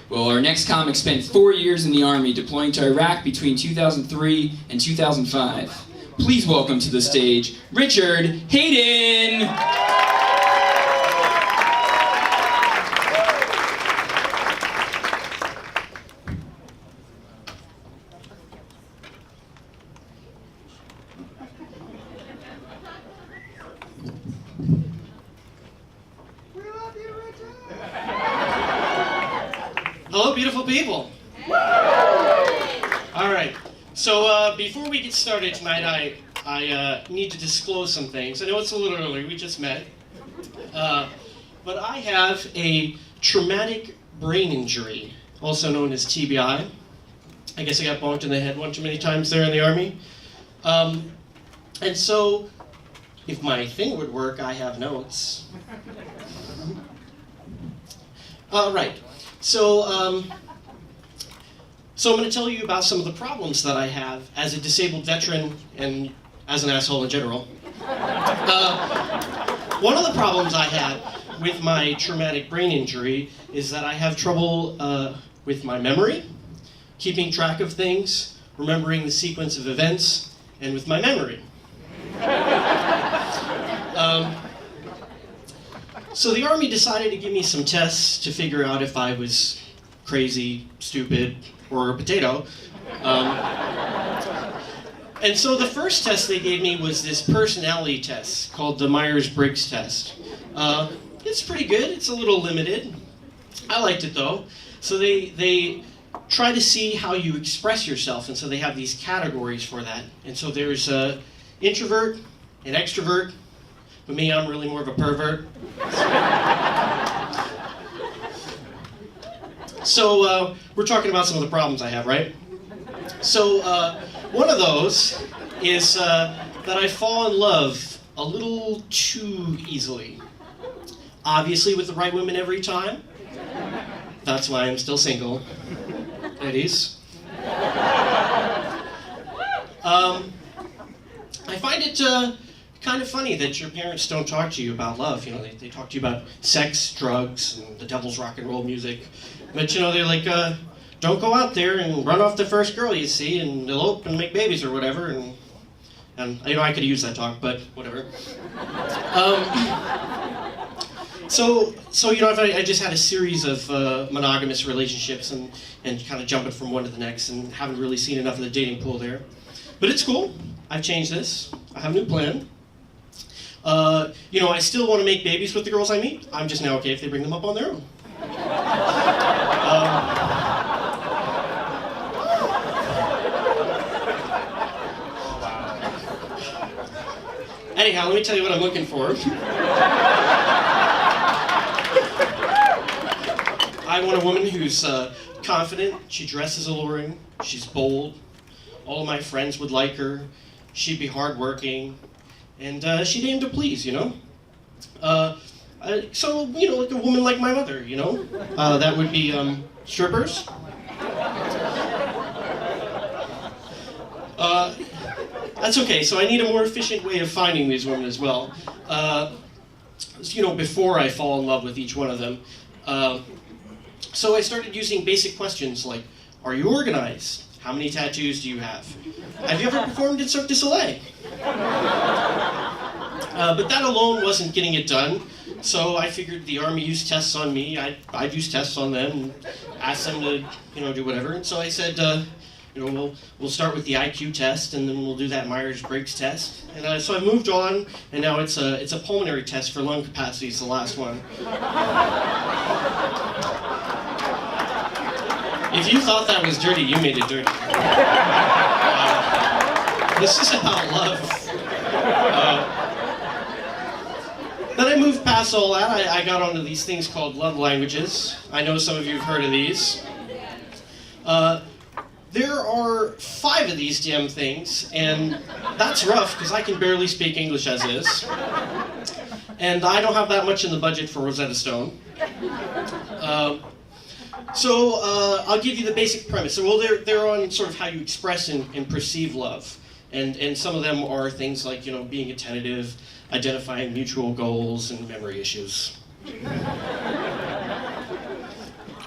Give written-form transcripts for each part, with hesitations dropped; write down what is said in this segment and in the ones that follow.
Well, our next comic spent 4 years in the Army, deploying to Iraq between 2003 and 2005. Please welcome to the stage, Richard Hayden! Hello, beautiful people. All right. So before we get started tonight, I need to disclose some things. I know it's a little early. We just met, but I have a traumatic brain injury, also known as TBI. I guess I got bonked in the head one too many times there in the Army. And so, if my thing would work, I have notes. Right. So I'm going to tell you about some of the problems that I have as a disabled veteran and as an asshole in general. One of the problems I have with my traumatic brain injury is that I have trouble with my memory, keeping track of things, remembering the sequence of events, and with my memory. So the Army decided to give me some tests to figure out if I was crazy, stupid, or a potato. And so the first test they gave me was this personality test called the Myers-Briggs test. It's pretty good. It's a little limited. I liked it though. So they try to see how you express yourself, and so they have these categories for that. And so there's introvert and extrovert. But me, I'm really more of a pervert. So we're talking about some of the problems I have, right? So one of those is that I fall in love a little too easily. Obviously with the right women every time. That's why I'm still single. Ladies. I find it kind of funny that your parents don't talk to you about love. You know, they talk to you about sex, drugs, and the devil's rock and roll music. But, you know, they're like, don't go out there and run off the first girl you see and elope and make babies or whatever. And you know, I could use that talk, but whatever. So you know, I just had a series of monogamous relationships and kind of jumping from one to the next and haven't really seen enough of the dating pool there. But it's cool. I've changed this. I have a new plan. You know, I still want to make babies with the girls I meet. I'm just now okay if they bring them up on their own. Anyhow, let me tell you what I'm looking for. I want a woman who's confident, she dresses alluring, she's bold, all of my friends would like her, she'd be hardworking, and she'd aim to please, you know? So, you know, like a woman like my mother, you know? That would be strippers. That's okay, so I need a more efficient way of finding these women as well. You know, before I fall in love with each one of them. So I started using basic questions like, are you organized? How many tattoos do you have? Have you ever performed at Cirque du Soleil? But that alone wasn't getting it done, so I figured the Army used tests on me, I'd use tests on them and ask them to, you know, do whatever. And so I said, you know, we'll start with the IQ test, and then we'll do that Myers-Briggs test. And so I moved on, and now it's a pulmonary test for lung capacity is the last one. If you thought that was dirty, you made it dirty. This is about love. Then I moved past all that. I got onto these things called love languages. I know some of you have heard of these. There are 5 of these damn things, and that's rough because I can barely speak English as is. And I don't have that much in the budget for Rosetta Stone. So I'll give you the basic premise. So, well, they're on sort of how you express and perceive love. And some of them are things like, you know, being attentive, identifying mutual goals, and memory issues.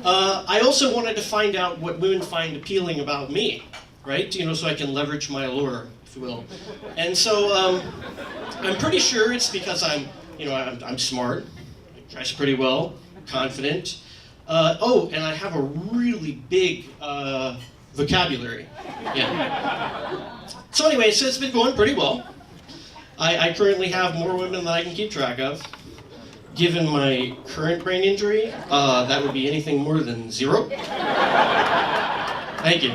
I also wanted to find out what women find appealing about me, right? So I can leverage my allure, if you will. And so I'm pretty sure it's because I'm smart, I dress pretty well, confident. And I have a really big vocabulary. Yeah. So anyway, so it's been going pretty well. I currently have more women than I can keep track of. Given my current brain injury, that would be anything more than 0. Thank you.